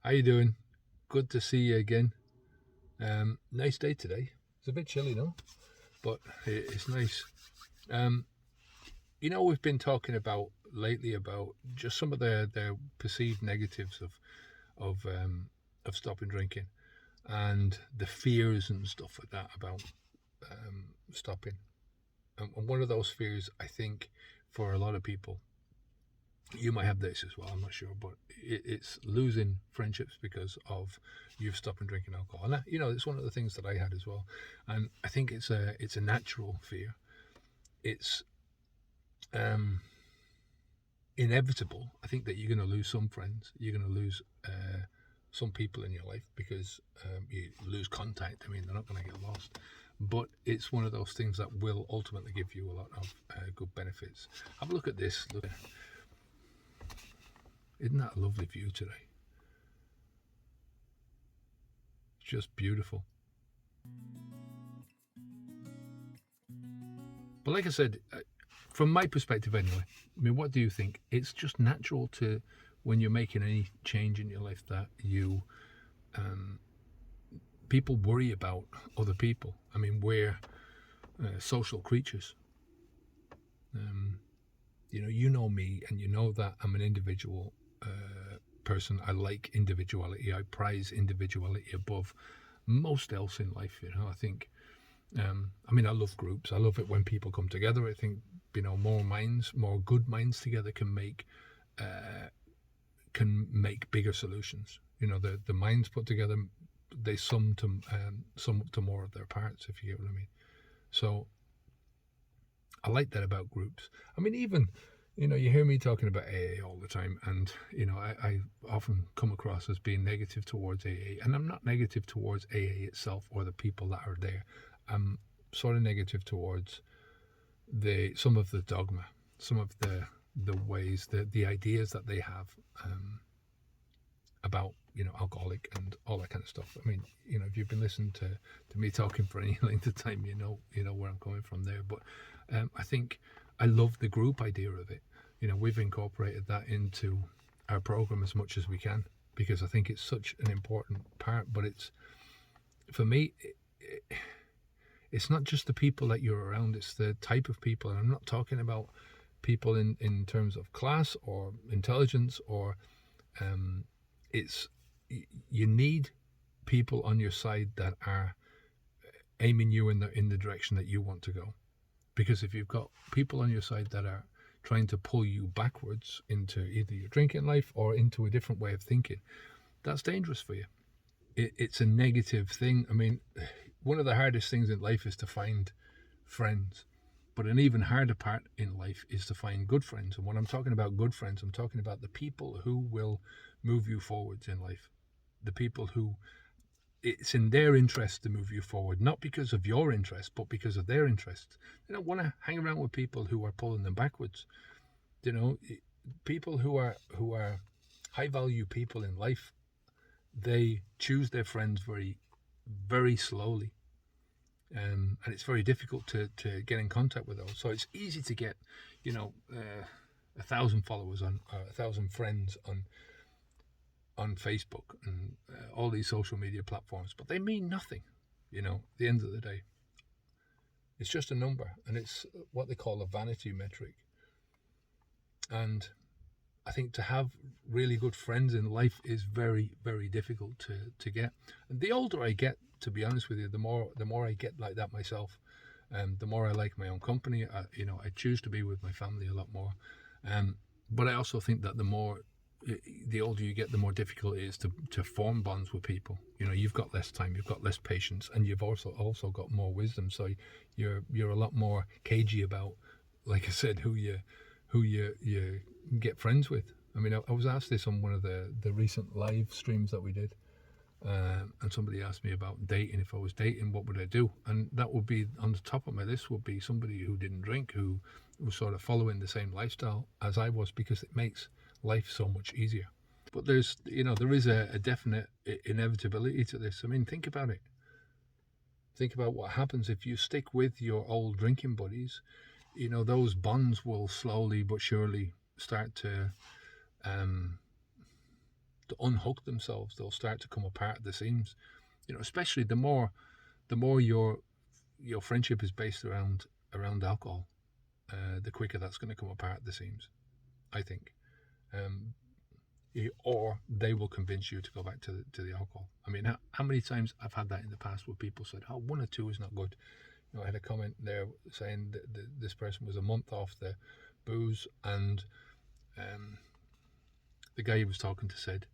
How you doing? Good to see you again. Nice day today. It's a bit chilly, no? But it's nice. Um, we've been talking about lately about just some of the perceived negatives of stopping drinking and the fears and stuff like that about stopping. And one of those fears, I think, for a lot of people, you might have this as well, I'm not sure, but it's losing friendships because of you've stopped drinking alcohol. And that, it's one of the things that I had as well. And I think it's a natural fear. It's um, inevitable. I think that you're going to lose some friends. You're going to lose some people in your life because you lose contact. I mean, they're not going to get lost. But it's one of those things that will ultimately give you a lot of good benefits. Have a look at this. Look. Isn't that a lovely view today? It's just beautiful. But like I said, from my perspective anyway, I mean, what do you think? It's just natural to, when you're making any change in your life, that you, people worry about other people. I mean, we're social creatures. You know me, and you know that I'm an individual person. I like individuality. I prize individuality above most else in life. I think. I love groups. I love it when people come together. I think more good minds together can make bigger solutions. The minds put together, they sum to more of their parts. If you get what I mean. So I like that about groups. I mean, even you hear me talking about AA all the time, and I often come across as being negative towards AA, and I'm not negative towards AA itself or the people that are there. I'm sort of negative towards some of the dogma, some of the ways, the ideas that they have about alcoholic and all that kind of stuff. I mean, if you've been listening to me talking for any length of time, you know where I'm coming from there. But I think I love the group idea of it. We've incorporated that into our program as much as we can because I think it's such an important part. But for me, it's not just the people that you're around, it's the type of people. And I'm not talking about people in terms of class or intelligence or you need people on your side that are aiming you in the direction that you want to go. Because if you've got people on your side that are trying to pull you backwards into either your drinking life or into a different way of thinking, that's dangerous for you. It's a negative thing. I mean, one of the hardest things in life is to find friends. But an even harder part in life is to find good friends. And when I'm talking about good friends, I'm talking about the people who will move you forwards in life. The people who it's in their interest to move you forward, not because of your interest, but because of their interest. They don't want to hang around with people who are pulling them backwards. People who are high value people in life, they choose their friends very, very slowly. And it's very difficult to get in contact with those. So it's easy to get, 1,000 followers on 1,000 friends on Facebook and all these social media platforms, but they mean nothing. At the end of the day, it's just a number, and it's what they call a vanity metric. And I think to have really good friends in life is very, very difficult to get. And the older I get, to be honest with you, the more I get like that myself. The more I like my own company. I choose to be with my family a lot more. But I also think that the older you get, the more difficult it is to form bonds with people. You've got less time, you've got less patience, and you've also got more wisdom. So you're a lot more cagey about, like I said, who you get friends with. I mean, I was asked this on one of the recent live streams that we did, and somebody asked me about dating. If I was dating, what would I do? And that would be on the top of my list. Would be somebody who didn't drink, who was sort of following the same lifestyle as I was, because it makes life so much easier. But there is a definite inevitability to this. I mean, think about it. Think about what happens if you stick with your old drinking buddies. Those bonds will slowly but surely start to to unhook themselves. They'll start to come apart at the seams. Especially the more your friendship is based around alcohol, the quicker that's going to come apart at the seams, I think. Or they will convince you to go back to the alcohol. I mean, how many times I've had that in the past where people said, "Oh, 1 or 2 is not good." I had a comment there saying that this person was a month off the booze, and the guy he was talking to said,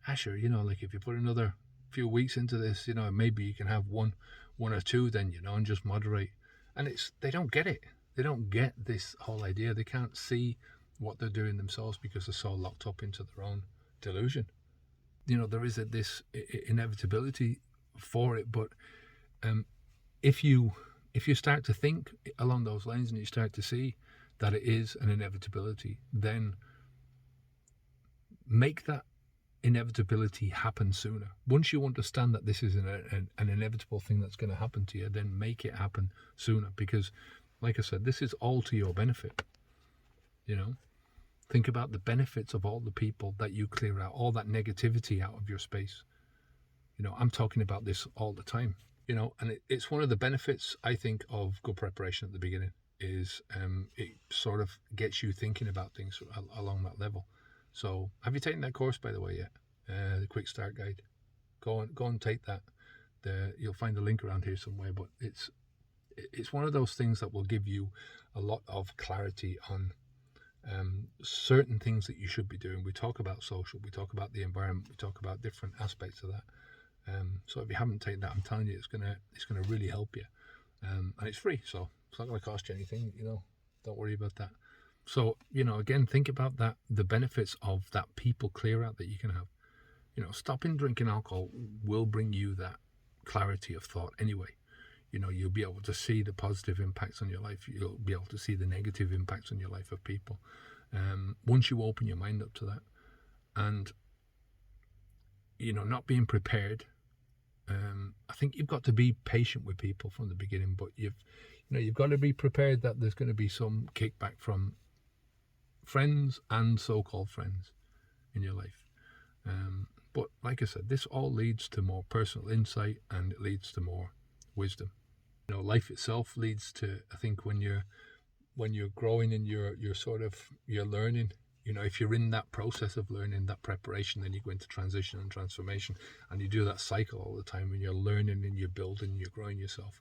"Asher, like if you put another few weeks into this, maybe you can have one or 2 then, and just moderate." And they don't get it. They don't get this whole idea. They can't see what they're doing themselves because they're so locked up into their own delusion. There is this inevitability for it, but if you start to think along those lines and you start to see that it is an inevitability, then make that inevitability happen sooner. Once you understand that this is an inevitable thing that's going to happen to you, then make it happen sooner, because like I said, this is all to your benefit. Think about the benefits of all the people that you clear out, all that negativity out of your space. I'm talking about this all the time, and it's one of the benefits, I think, of good preparation at the beginning is it sort of gets you thinking about things along that level. So have you taken that course, by the way, yet? The Quick Start Guide. Go and take that. You'll find the link around here somewhere, but it's one of those things that will give you a lot of clarity on certain things that you should be doing. We talk about social, we talk about the environment, we talk about different aspects of that. So if you haven't taken that, I'm telling you, it's gonna really help you, and it's free, so it's not going to cost you anything. Don't worry about that. So again, think about that, the benefits of that people clear out that you can have. Stopping drinking alcohol will bring you that clarity of thought anyway. You'll be able to see the positive impacts on your life. You'll be able to see the negative impacts on your life of people. Once you open your mind up to that, and not being prepared, I think you've got to be patient with people from the beginning. But you've got to be prepared that there's going to be some kickback from friends and so-called friends in your life. But like I said, this all leads to more personal insight, and it leads to more wisdom. Life itself leads to, I think, when you're growing and you're learning, if you're in that process of learning, that preparation, then you go into transition and transformation, and you do that cycle all the time when you're learning and you're building and you're growing yourself.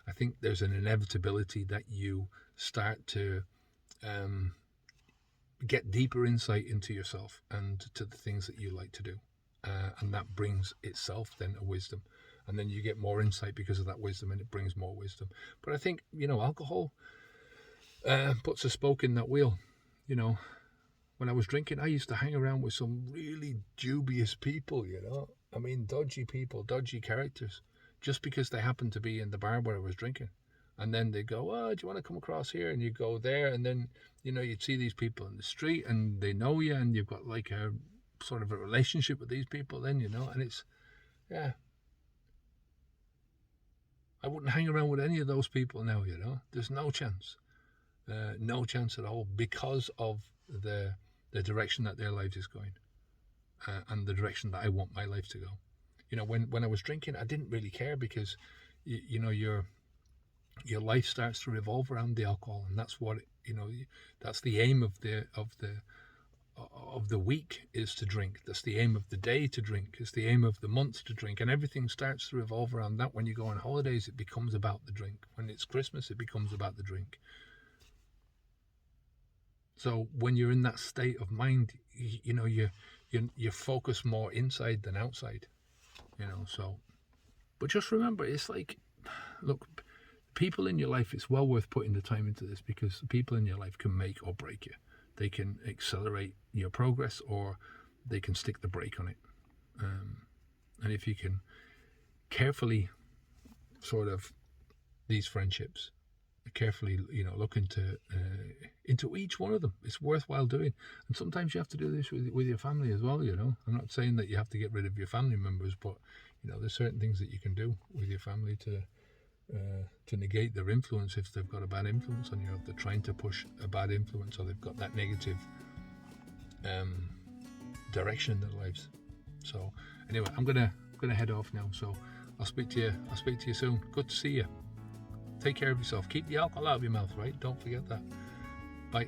I think there's an inevitability that you start to get deeper insight into yourself and to the things that you like to do, and that brings itself then a wisdom. And then you get more insight because of that wisdom, and it brings more wisdom. But I think, alcohol puts a spoke in that wheel. When I was drinking, I used to hang around with some really dubious people, I mean, dodgy people, dodgy characters, just because they happened to be in the bar where I was drinking. And then they go, "Oh, do you want to come across here?" And you go there, and then, you'd see these people in the street, and they know you, and you've got like a sort of a relationship with these people then, and it's, yeah. I wouldn't hang around with any of those people now, There's no chance. No chance at all, because of the direction that their life is going, and the direction that I want my life to go. When I was drinking, I didn't really care, because your life starts to revolve around the alcohol, and that's what that's the aim of the week, is to drink. That's the aim of the day, to drink. It's the aim of the month, to drink, and everything starts to revolve around that. When you go on holidays, it becomes about the drink. When it's Christmas, it becomes about the drink. So when you're in that state of mind, you focus more inside than outside, so. But just remember, it's like, look, people in your life, it's well worth putting the time into this, because people in your life can make or break you. They can accelerate your progress, or they can stick the brake on it. And if you can carefully sort of these friendships, carefully, look into each one of them, it's worthwhile doing. And sometimes you have to do this with your family as well. I'm not saying that you have to get rid of your family members, but there's certain things that you can do with your family to negate their influence if they've got a bad influence on you, if they're trying to push a bad influence, or they've got that negative direction in their lives. So anyway, I'm gonna head off now. So I'll speak to you soon. Good to see you. Take care of yourself. Keep the alcohol out of your mouth, right? Don't forget that. Bye.